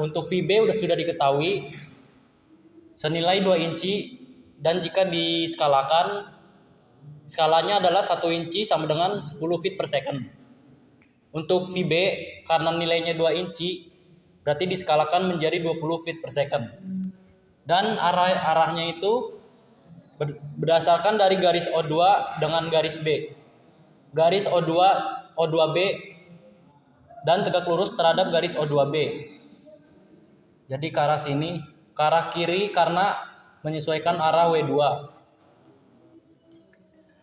untuk VB sudah diketahui senilai 2 inci, dan jika diskalakan, skalanya adalah 1 inci sama dengan 10 feet per second. Untuk VB karena nilainya 2 inci berarti diskalakan menjadi 20 feet per second. Dan arahnya itu berdasarkan dari garis O2 dengan garis B. Garis O2B dan tegak lurus terhadap garis O2B. Jadi ke arah sini, ke arah kiri karena menyesuaikan arah W2.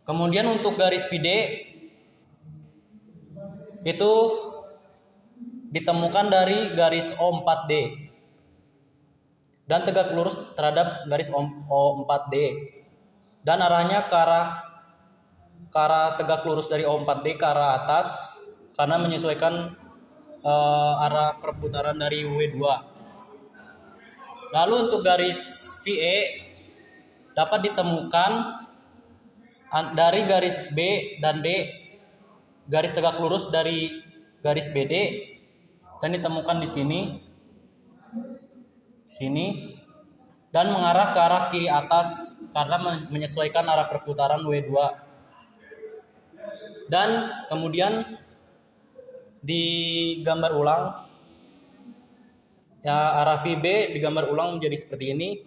Kemudian untuk garis VD itu ditemukan dari garis O4D dan tegak lurus terhadap garis O4D, dan arahnya ke arah tegak lurus dari O4D ke arah atas karena menyesuaikan arah perputaran dari W2. Lalu untuk garis VE dapat ditemukan dari garis B dan D, garis tegak lurus dari garis BD, dan ditemukan di sini dan mengarah ke arah kiri atas karena menyesuaikan arah perputaran W2. Dan kemudian di gambar ulang ya, arah VB digambar ulang menjadi seperti ini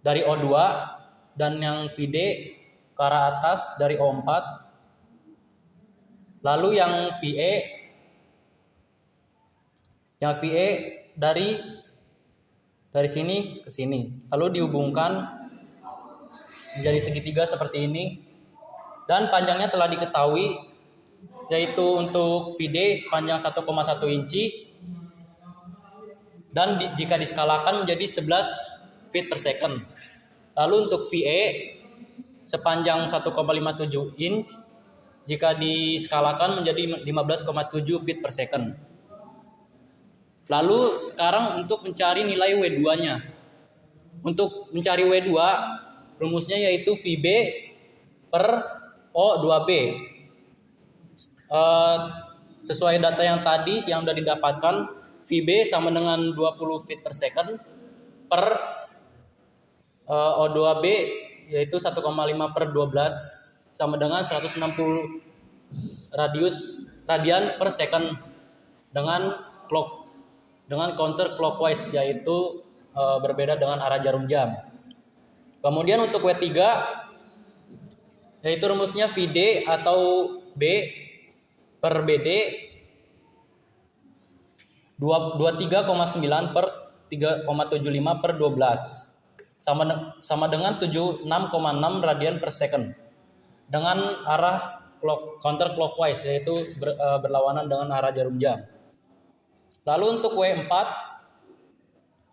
dari O2, dan yang VD ke arah atas dari O4. Lalu yang VE dari sini ke sini, lalu dihubungkan menjadi segitiga seperti ini, dan panjangnya telah diketahui, yaitu untuk VD sepanjang 1,1 inci, dan jika diskalakan menjadi 11 feet per second. Lalu untuk VE sepanjang 1,57 inch, jika diskalakan menjadi 15,7 feet per second. Lalu sekarang untuk mencari nilai W2-nya. Untuk mencari W2, rumusnya yaitu VB per O2B. Sesuai data yang tadi yang sudah didapatkan, VB sama dengan 20 feet per second per O2B yaitu 1,5 per 12 sama dengan 160 radian per second dengan counter clockwise, yaitu berbeda dengan arah jarum jam. Kemudian untuk W3 yaitu rumusnya VD atau B per BD 23,9 per 3,75 per 12 sama dengan 76,6 radian per second dengan arah counter clockwise, yaitu berlawanan dengan arah jarum jam. Lalu untuk W4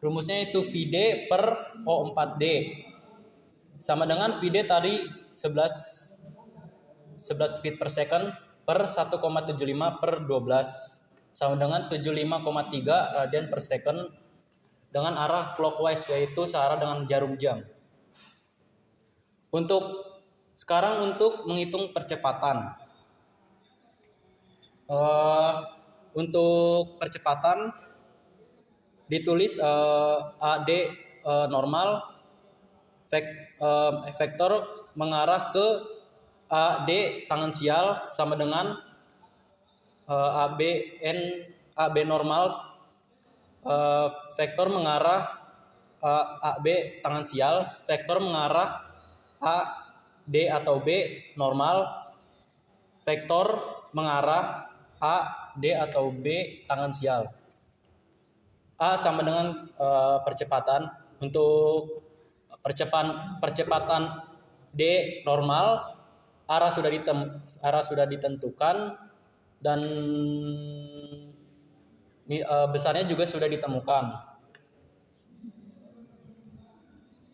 rumusnya itu VD per O4D sama dengan VD tadi 11 feet per second per 1,75 per 12 sama dengan 75,3 radian per second dengan arah clockwise, yaitu searah dengan jarum jam. Sekarang untuk menghitung percepatan. Untuk percepatan ditulis AD normal vektor mengarah ke AD tangen sial sama dengan AB normal vektor mengarah AB tangen sial, vektor mengarah AD atau B normal, vektor mengarah A, D atau B tangen sial. A sama dengan percepatan. Untuk percepatan D normal, arah sudah ditentukan dan besarnya juga sudah ditemukan.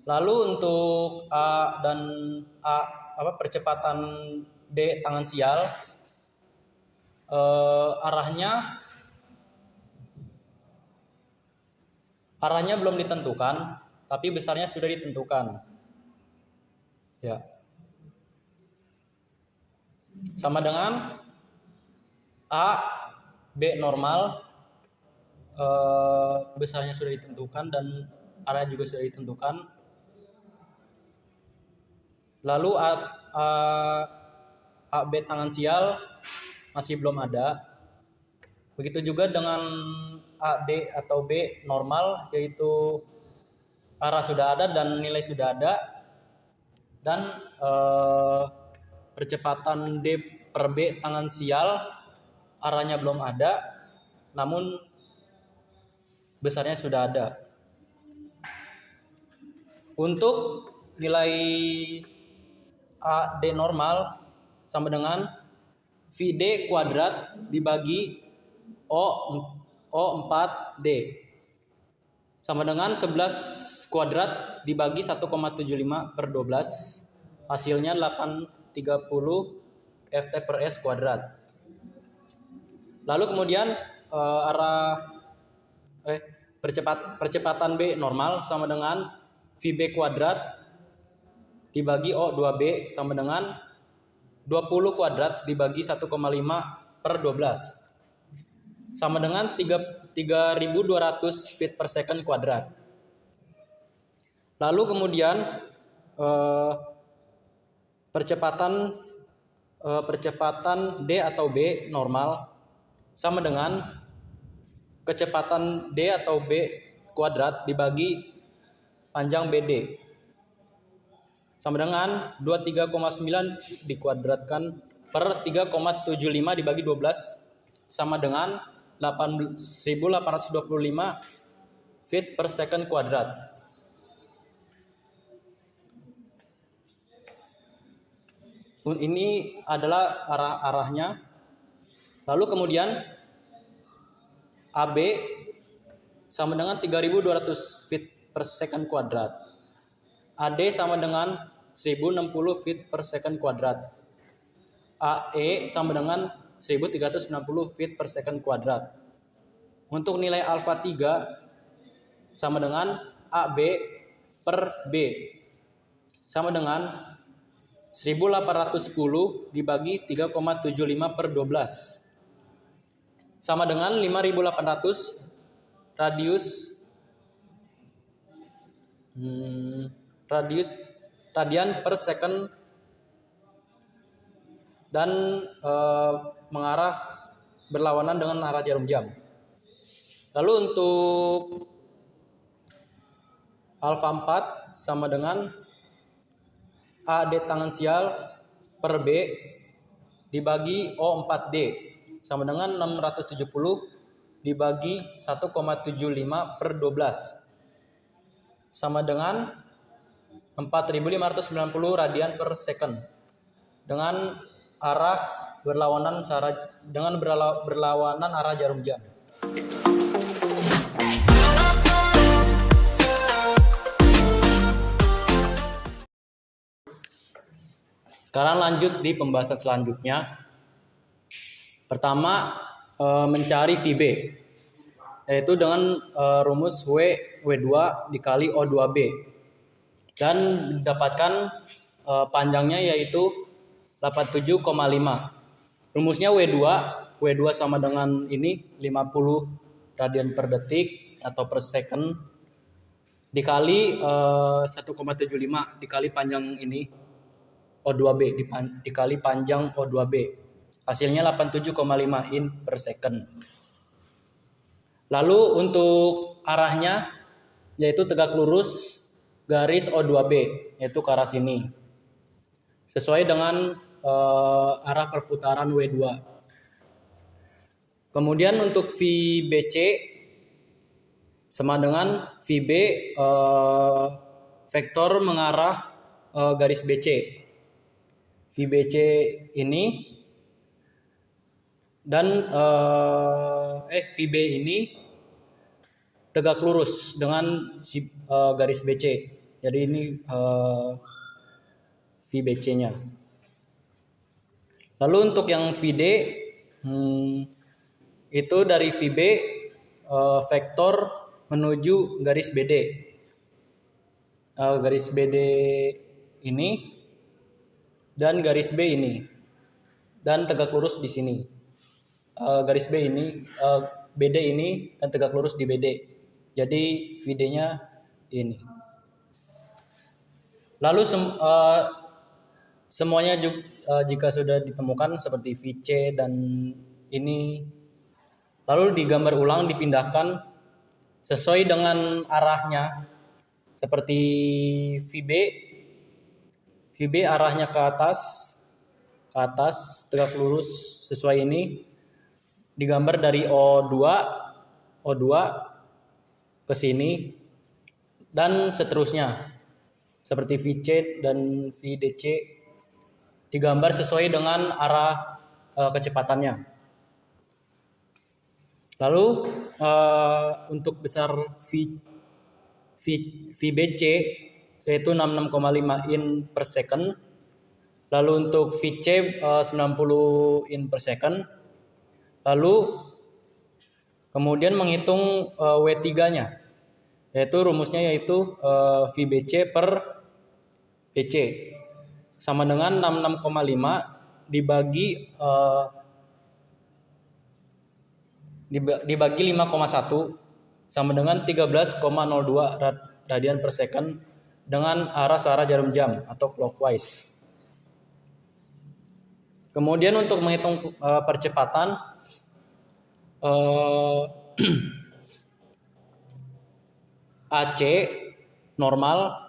Lalu untuk percepatan D tangen sial, arahnya belum ditentukan, tapi besarnya sudah ditentukan. Ya. Sama dengan A B normal besarnya sudah ditentukan dan arah juga sudah ditentukan. Lalu AB tangan sial masih belum ada. Begitu juga dengan AD atau B normal, yaitu arah sudah ada dan nilai sudah ada, dan percepatan D per B tangan sial arahnya belum ada, namun besarnya sudah ada. Untuk nilai AD normal sama dengan VD kuadrat dibagi O4D sama dengan 11 kuadrat dibagi 1,75 per 12, hasilnya 830 Ft per S kuadrat. Lalu kemudian percepatan B normal sama dengan VB kuadrat dibagi O2B sama dengan 20 kuadrat dibagi 1,5 per 12 sama dengan 3.200 feet per second kuadrat. Lalu kemudian percepatan D atau B normal sama dengan kecepatan D atau B kuadrat dibagi panjang BD sama dengan 23,9 dikuadratkan per 3,75 dibagi 12 sama dengan 8.825 feet per second kuadrat. Ini adalah arahnya. Lalu kemudian AB sama dengan 3.200 feet per second kuadrat. AD sama dengan 1.060 feet per second kuadrat. AE sama dengan 1.390 feet per second kuadrat. Untuk nilai alfa 3 sama dengan AB per B sama dengan 1.810 dibagi 3,75 per 12 sama dengan 5.800 radian per second dan mengarah berlawanan dengan arah jarum jam. Lalu untuk alfa 4 sama dengan AD tangan sial per B dibagi O4D sama dengan 670 dibagi 1,75 per 12 sama dengan 4.590 radian per second dengan arah berlawanan arah jarum jam. Sekarang lanjut di pembahasan selanjutnya. Pertama, mencari VB, yaitu dengan rumus W2 dikali O2B dan didapatkan panjangnya yaitu 87,5. Rumusnya W2 sama dengan ini 50 radian per detik atau per second dikali 1,75 dikali panjang ini O2B dikali panjang O2B, hasilnya 87,5 in per second. Lalu untuk arahnya yaitu tegak lurus garis O2B, yaitu ke arah sini sesuai dengan arah perputaran W2. Kemudian untuk VBC sama dengan VB vektor mengarah garis BC. VBC ini dan VB ini tegak lurus dengan garis BC. Jadi ini VBC-nya. Lalu untuk yang VD itu dari VB vektor menuju garis BD. Garis BD ini dan garis B ini dan tegak lurus di sini. Garis B ini BD ini dan tegak lurus di BD. Jadi VD-nya ini. Lalu semuanya jika sudah ditemukan seperti VC dan ini, lalu digambar ulang, dipindahkan sesuai dengan arahnya. Seperti VB arahnya ke atas tegak lurus sesuai ini, digambar dari O2 ke sini dan seterusnya. Seperti VC dan VDC digambar sesuai dengan arah kecepatannya. Lalu untuk besar VBC yaitu 66,5 in per second. Lalu untuk VC 90 in per second. Lalu kemudian menghitung W3-nya. Yaitu rumusnya yaitu VBC per BC sama dengan 66,5 dibagi 5,1 sama dengan 13,02 radian per second dengan arah searah jarum jam atau clockwise. Kemudian untuk menghitung percepatan AC normal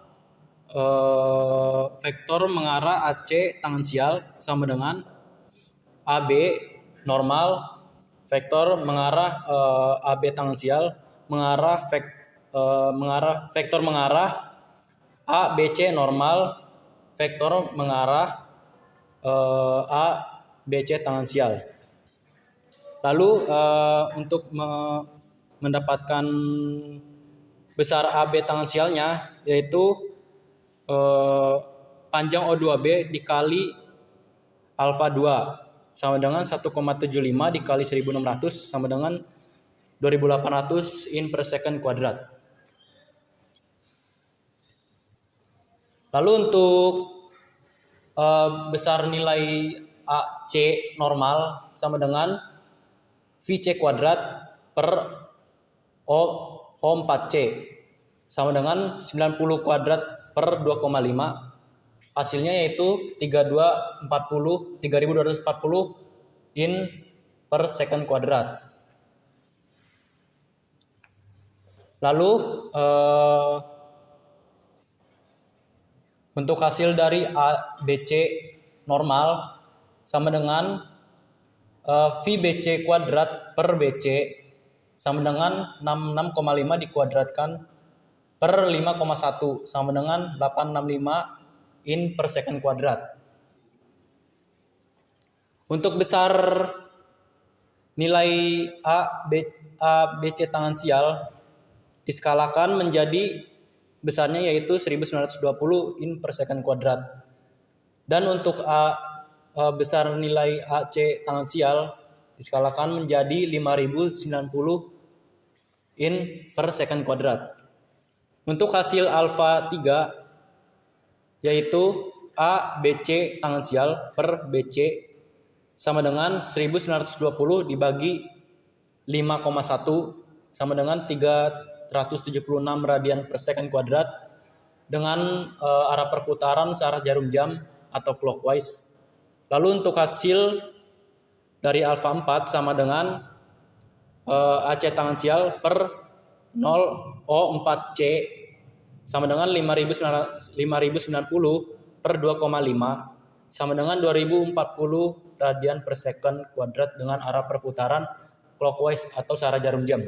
vektor mengarah AC tangensial sama dengan AB normal vektor mengarah AB tangensial vektor mengarah ABC normal vektor mengarah ABC tangensial. Lalu untuk mendapatkan besar AB tangensialnya yaitu panjang O2B dikali alfa 2 sama dengan 1,75 dikali 1600 sama dengan 2800 in per second kuadrat. Lalu untuk besar nilai AC normal sama dengan VC kuadrat per O4C sama dengan 90 kuadrat per 2,5. Hasilnya yaitu 3240 in per second kuadrat. Lalu untuk hasil dari ABC normal sama dengan VBC kuadrat per BC sama dengan 66,5 dikuadratkan per 5,1 sama dengan 865 in per second kuadrat. Untuk besar nilai ABC tangensial diskalakan menjadi besarnya yaitu 1920 in per second kuadrat. Dan untuk besar nilai AC tangensial diskalakan menjadi 5090 in per second kuadrat. Untuk hasil alfa 3 yaitu ABC tangensial per BC sama dengan 1920 dibagi 5,1 sama dengan 376 radian per second kuadrat dengan arah perputaran searah jarum jam atau clockwise. Lalu untuk hasil dari alfa 4 sama dengan AC tangensial per 0O4C sama dengan 5090 per 2,5 sama dengan 2040 radian per second kuadrat dengan arah perputaran clockwise atau searah jarum jam.